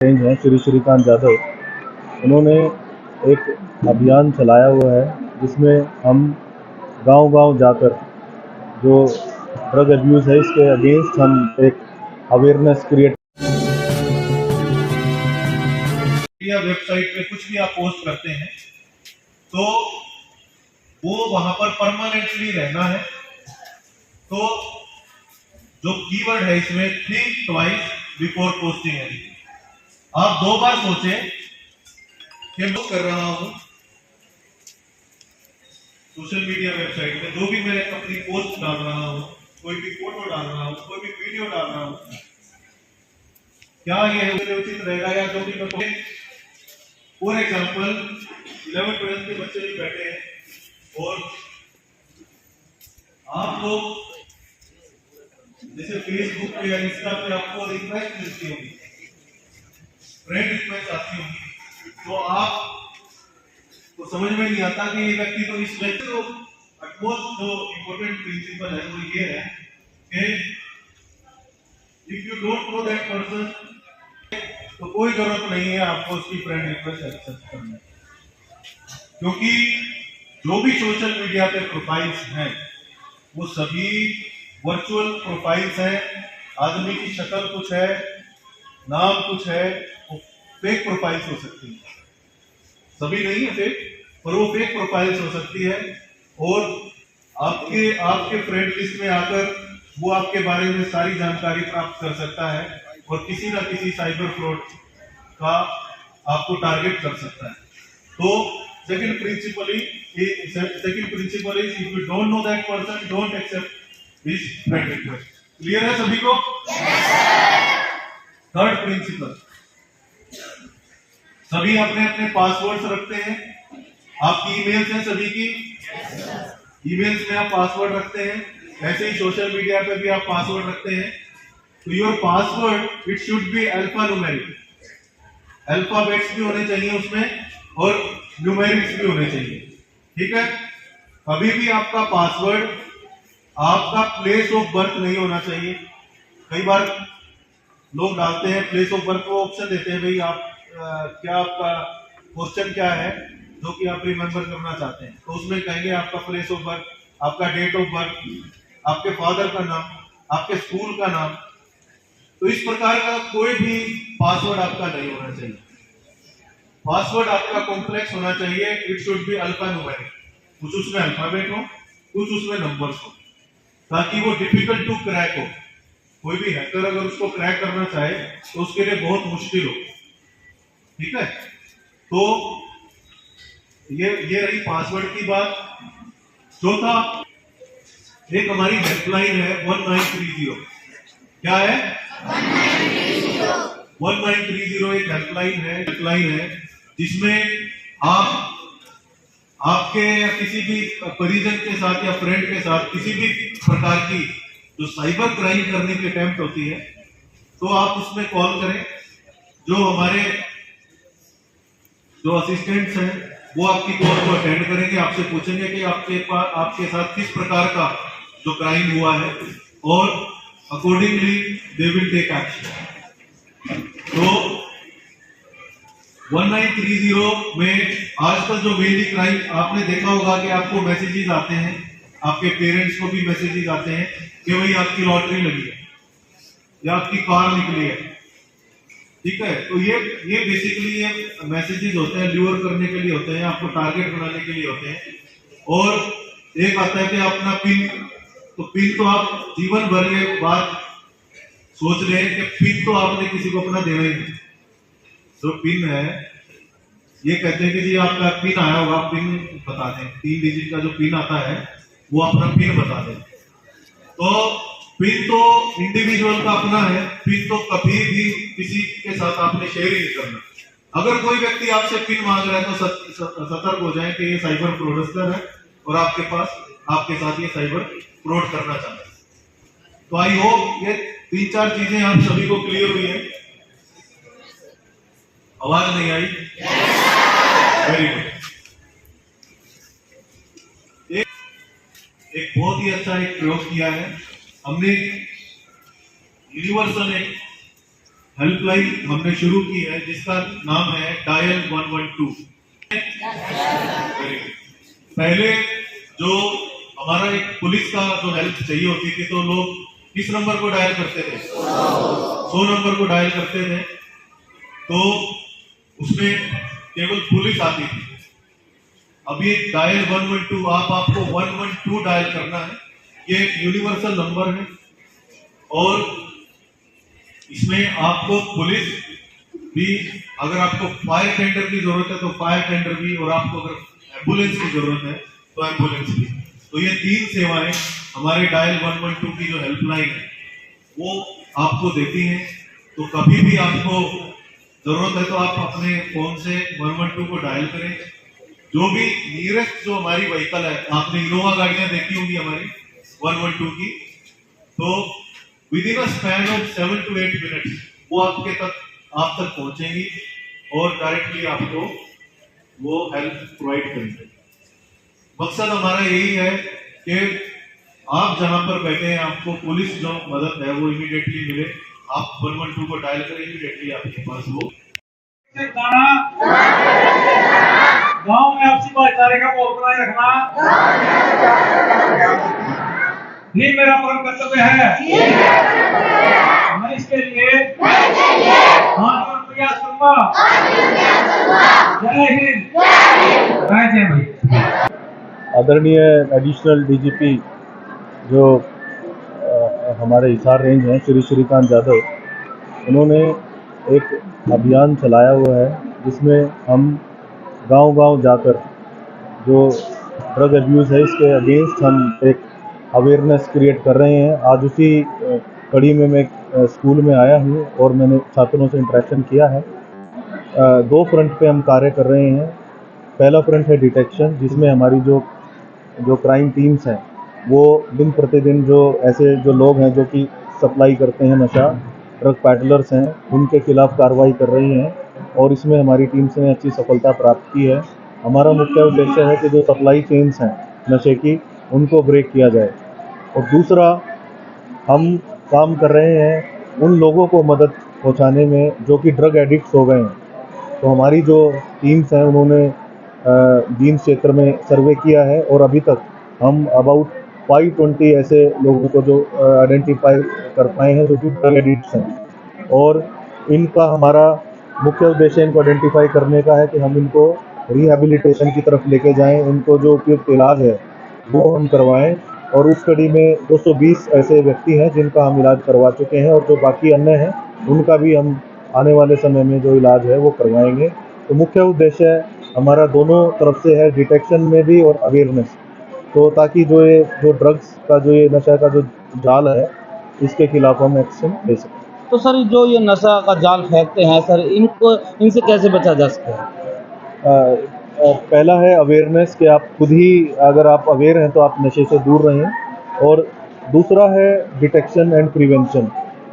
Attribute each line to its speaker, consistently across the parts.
Speaker 1: Range हैं श्री श्रीकांत जाधव, उन्होंने एक अभियान चलाया हुआ है जिसमें हम गांव-गांव जाकर जो ड्रग अब्यूज़ है इसके अगेंस्ट हम एक अवेयरनेस क्रिएट।
Speaker 2: या वेबसाइट पे कुछ भी आप पोस्ट करते हैं तो वो वहां पर परमानेंटली रहना है। तो जो कीवर्ड है इसमें think twice before posting anything. आप 2 बार सोचें कि मैं कर रहा हूं सोशल मीडिया वेबसाइट पे, जो भी मैं अपनी पोस्ट डाल रहा हूं, कोई भी फोटो डाल रहा हूं, कोई भी वीडियो डाल रहा हूं, क्या ये उचित रहेगा या जो भी मैं फॉर एग्जाम्पल 11-12 के बच्चे भी बैठे हैं और आप लोग जैसे फेसबुक पे या इंस्टा पे आपको रिक्वेस्ट मिलती होगी, फ्रेंड रिक्वेस्ट आती होगी, तो आप तो समझ में नहीं आता कि ये व्यक्ति तो इस व्यक्ति को अटमोस्ट जो इम्पोर्टेंट प्रिंसिपल है वो ये है कि if you don't know that person तो कोई जरूरत नहीं है आपको उसकी फ्रेंड रिक्वेस्ट एक्सेप्ट करने, क्योंकि जो भी सोशल मीडिया पे प्रोफाइल्स हैं वो सभी वर्चुअल प्रोफाइल्स हैं। आदमी की शक्ल कुछ है, नाम कुछ है, वो फेक प्रोफाइल्स हो सकती है, सभी नहीं है फेक, पर वो फेक प्रोफाइल्स हो सकती है और आपके फ्रेंड लिस्ट में आकर वो आपके बारे में सारी जानकारी प्राप्त कर सकता है और किसी ना किसी साइबर फ्रॉड का आपको टारगेट कर सकता है। तो second principle is if you don't know that person don't accept his friend request. Clear है सभी को? थर्ड प्रिंसिपल, सभी अपने अपने पासवर्ड्स रखते हैं। आपकी ईमेल्स हैं सभी की, ईमेल्स में आप पासवर्ड रखते हैं, ऐसे ही सोशल मीडिया पे भी आप पासवर्ड रखते हैं। तो your password it should be alpha numeric, alphabets भी होने चाहिए उसमें और न्यूमेरिक्स भी होने चाहिए, ठीक है? कभी भी आपका पासवर्ड आपका प्लेस ऑफ बर्थ नहीं होना चाहिए। कई बार लोग डालते हैं प्लेस ऑफ बर्थ को ऑप्शन देते हैं, भाई आप क्या आपका क्वेश्चन क्या है जो कि आप रिमेंबर करना चाहते हैं, तो उसमें कहेंगे आपका प्लेस ऑफ बर्थ, आपका डेट ऑफ बर्थ, आपके फादर का नाम, आपके स्कूल का नाम। तो इस प्रकार का कोई भी पासवर्ड आपका नहीं होना चाहिए। पासवर्ड आपका कॉम्प्लेक्स होना चाहिए, it should be alpha numeric, कुछ उसमें अल्फाबेट हो, कुछ उसमें नंबर्स हो, ताकि वो डिफिकल्ट टू क्रैक हो। कोई भी हैकर अगर उसको क्रैक करना चाहे तो उसके लिए बहुत मुश्किल हो, ठीक है? तो ये रही पासवर्ड की बात। चौथा, एक हमारी हेल्पलाइन है 1930। क्या है? 1930 एक हेल्पलाइन है जिसमें आप आपके किसी भी परिजन के साथ या फ्रेंड के साथ किसी भी प्रकार की जो साइबर क्राइम करने की अटेम्प्ट होती है तो आप उसमें कॉल करें। जो हमारे जो असिस्टेंट्स हैं वो आपकी कॉल को अटेंड करेंगे, आपसे पूछेंगे कि आपके साथ किस प्रकार का जो क्राइम हुआ है और accordingly they will take action. तो 1930 में आजकल जो मेनली क्राइम आपने देखा होगा कि आपको मैसेजेस आते हैं, आपके पेरेंट्स को भी मैसेजेस आते हैं कि भाई आपकी लॉटरी लगी है या आपकी कार निकली है, ठीक है? तो ये बेसिकली ये मैसेजेस होते हैं, ल्यूर करने के लिए होते हैं, आपको टारगेट बनाने के लिए होते हैं। और एक आता है कि अपना पिन, तो पिन तो आप जीवन भर के बाद सोच रहे हैं कि पिन तो आपने किसी को अपना देना ही नहीं। जो पिन है ये कहते हैं कि जी आपका पिन आया होगा, पिन बता दें, 3 डिजिट का जो पिन आता है वो अपना पिन बता दें। तो पिन तो इंडिविजुअल का अपना है, पिन तो कभी भी किसी के साथ आपने शेयर ही नहीं करना। अगर कोई व्यक्ति आपसे पिन मांग रहा है तो सतर्क हो जाए कि ये साइबर फ्रॉडस्टर है और आपके साथ ये साइबर फ्रॉड करना चाहता है। तो आई होप ये 3-4 चीजें आप सभी को क्लियर हुई है। आवाज नहीं आई? Very good. एक बहुत ही अच्छा एक प्रयोग किया है हमने, यूनिवर्सल एक हेल्पलाइन हमने शुरू की है जिसका नाम है डायल 112। पहले जो हमारा एक पुलिस का जो हेल्प चाहिए होती थी तो लोग किस नंबर को डायल करते थे? 100 नंबर को डायल करते थे, तो उसमें केवल पुलिस आती थी। अभी डायल 112 आपको 112 डायल करना है। ये एक यूनिवर्सल नंबर है और इसमें आपको पुलिस भी, अगर आपको फायर टेंडर की जरूरत है तो फायर टेंडर भी, और आपको अगर एम्बुलेंस की जरूरत है तो एम्बुलेंस भी। तो ये 3 सेवाएं हमारे डायल 112 की जो हेल्पलाइन है वो आपको देती है। तो कभी भी आपको जरूरत है तो आप अपने फोन से 112 को डायल करें। जो भी नियरेस्ट जो हमारी व्हीकल है, आपने इनोवा गाड़ियां देखी होंगी हमारी 112 की, तो with in a span of 7 to 8 minutes वो आप तक पहुंचेंगी और डायरेक्टली आपको वो हेल्प प्रोवाइड करेंगे। मकसद हमारा यही है कि आप जहां पर बैठे हैं आपको पुलिस जो मदद है वो इमीडिएटली मिले। आप 112 को डायल करें, इमीडिएटली आपके पास वो
Speaker 3: गांव में आपसी भाईचारे का माहौल बनाए रखना ही मेरा परम कर्तव्य है। मैं इसके लिए आजीवन प्रयास करूंगा। जय हिंद, जय भाई।
Speaker 1: आदरणीय एडिशनल डीजीपी जो हमारे हिसार रेंज हैं श्री श्रीकांत यादव, उन्होंने एक अभियान चलाया हुआ है जिसमें हम गांव-गांव जाकर जो ड्रग एब्यूज़ है इसके अगेंस्ट हम एक अवेयरनेस क्रिएट कर रहे हैं। आज उसी कड़ी में मैं स्कूल में आया हूँ और मैंने छात्रों से इंटरेक्शन किया है। 2 फ्रंट पे हम कार्य कर रहे हैं। पहला फ्रंट है डिटेक्शन, जिसमें हमारी जो क्राइम टीम्स हैं वो दिन प्रतिदिन जो ऐसे जो लोग हैं जो कि सप्लाई करते हैं नशा, ड्रग पैडलर्स हैं, उनके खिलाफ कार्रवाई कर रही हैं और इसमें हमारी टीम्स ने अच्छी सफलता प्राप्त की है। हमारा मुख्य उद्देश्य है कि जो सप्लाई चेन्स हैं नशे की, उनको ब्रेक किया जाए। और दूसरा, हम काम कर रहे हैं उन लोगों को मदद पहुंचाने में जो कि ड्रग एडिक्ट्स हो गए हैं। तो हमारी जो टीम्स हैं उन्होंने जींस क्षेत्र में सर्वे किया है और अभी तक हम अबाउट 520 ऐसे लोगों को जो आइडेंटिफाई कर पाए हैं जो कि ड्रग एडिक्ट्स हैं। और इनका हमारा मुख्य उद्देश्य इनको आइडेंटिफाई करने का है कि हम इनको रिहैबिलिटेशन की तरफ लेके जाएं, इनको जो उपयुक्त इलाज है वो हम करवाएं। और उस कड़ी में 220 ऐसे व्यक्ति हैं जिनका हम इलाज करवा चुके हैं और जो बाकी अन्य हैं उनका भी हम आने वाले समय में जो इलाज है वो करवाएंगे। तो मुख्य उद्देश्य हमारा दोनों तरफ से है, डिटेक्शन में भी और अवेयरनेस, तो ताकि जो ड्रग्स का जो ये नशा का जो जाल है इसके खिलाफ हम एक्शन ले सकें।
Speaker 4: तो सर जो ये नशा का जाल फेंकते हैं सर, इनसे कैसे बचा जा सकता है?
Speaker 1: पहला है अवेयरनेस कि आप खुद ही अगर आप अवेयर हैं तो आप नशे से दूर रहें। और दूसरा है डिटेक्शन एंड प्रिवेंशन,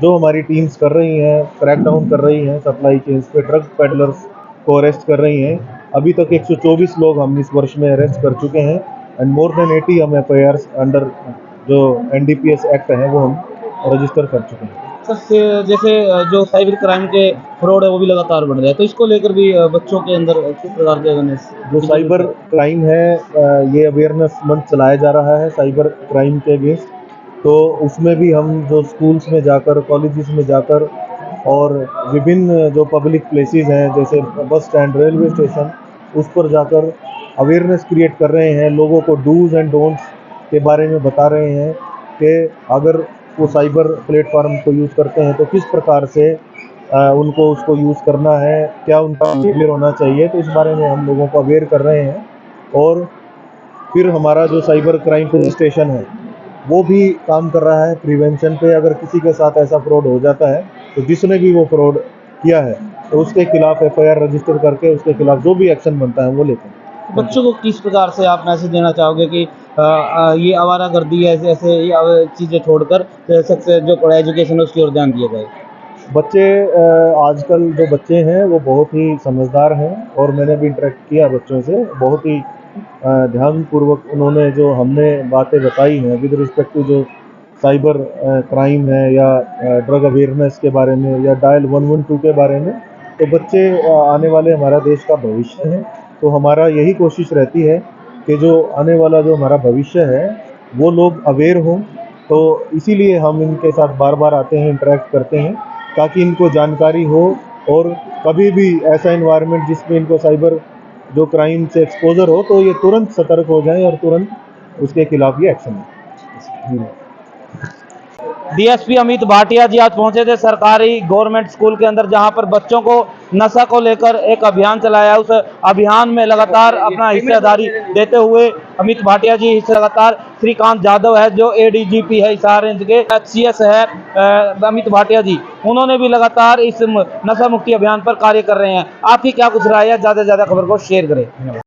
Speaker 1: जो हमारी टीम्स कर रही हैं, क्रैकडाउन कर रही हैं सप्लाई चेन्स पे, ड्रग पेडलर्स को अरेस्ट कर रही हैं। अभी तक 124 लोग हम इस वर्ष में अरेस्ट कर चुके हैं एंड मोर देन 80 हम FIRs अंडर जो NDPS एक्ट है वो हम रजिस्टर कर चुके हैं।
Speaker 4: सर जैसे जो साइबर क्राइम के फ्रॉड है वो भी लगातार बढ़ रहा है, तो इसको लेकर भी बच्चों के अंदर किस प्रकार के अवेयरनेस?
Speaker 1: जो साइबर क्राइम है ये अवेयरनेस मंथ चलाया जा रहा है साइबर क्राइम के अगेंस्ट। तो उसमें भी हम जो स्कूल्स में जाकर, कॉलेजेस में जाकर और विभिन्न जो पब्लिक प्लेसेस हैं जैसे बस स्टैंड, रेलवे स्टेशन, उस पर जाकर अवेयरनेस क्रिएट कर रहे हैं, लोगों को डूज एंड डोंट्स के बारे में बता रहे हैं कि अगर वो साइबर प्लेटफॉर्म को यूज़ करते हैं तो किस प्रकार से उनको उसको यूज़ करना है, क्या उनका बिहेवियर होना चाहिए। तो इस बारे में हम लोगों को अवेयर कर रहे हैं। और फिर हमारा जो साइबर क्राइम पुलिस स्टेशन है वो भी काम कर रहा है प्रिवेंशन पे। अगर किसी के साथ ऐसा फ्रॉड हो जाता है तो जिसने भी वो फ्रॉड किया है तो उसके खिलाफ FIR रजिस्टर करके उसके खिलाफ जो भी एक्शन बनता है वो लेते हैं।
Speaker 4: बच्चों को किस प्रकार से आप मैसेज देना चाहोगे कि ये आवारागर्दी है, ऐसे ये चीज़ें छोड़कर जो पढ़ाई एजुकेशन है उसकी ओर ध्यान दिया जाए?
Speaker 1: बच्चे आजकल जो बच्चे हैं वो बहुत ही समझदार हैं और मैंने भी इंटरेक्ट किया बच्चों से, बहुत ही ध्यानपूर्वक उन्होंने जो हमने बातें बताई हैं विद रिस्पेक्ट टू जो साइबर क्राइम है या ड्रग अवेयरनेस के बारे में या डायल 112 के बारे में। तो बच्चे आने वाले हमारा देश का भविष्य है, तो हमारा यही कोशिश रहती है कि जो आने वाला जो हमारा भविष्य है वो लोग अवेयर हों। तो इसीलिए हम इनके साथ बार बार आते हैं, इंटरेक्ट करते हैं, ताकि इनको जानकारी हो और कभी भी ऐसा इन्वायरमेंट जिसमें इनको साइबर जो क्राइम से एक्सपोजर हो तो ये तुरंत सतर्क हो जाएं और तुरंत उसके खिलाफ ये एक्शन लें।
Speaker 4: डीएसपी अमित भाटिया जी आज पहुंचे थे सरकारी गवर्नमेंट स्कूल के अंदर, जहां पर बच्चों को नशा को लेकर एक अभियान चलाया। उस अभियान में लगातार अपना हिस्सेदारी देते हुए अमित भाटिया जी लगातार श्रीकांत यादव है जो एडीजीपी है हिसार रेंज के, एचसीएस है अमित भाटिया जी, उन्होंने भी लगातार इस नशा मुक्ति अभियान पर कार्य कर रहे हैं। आपकी क्या कुछ राय है? ज्यादा से ज्यादा खबर को शेयर करें।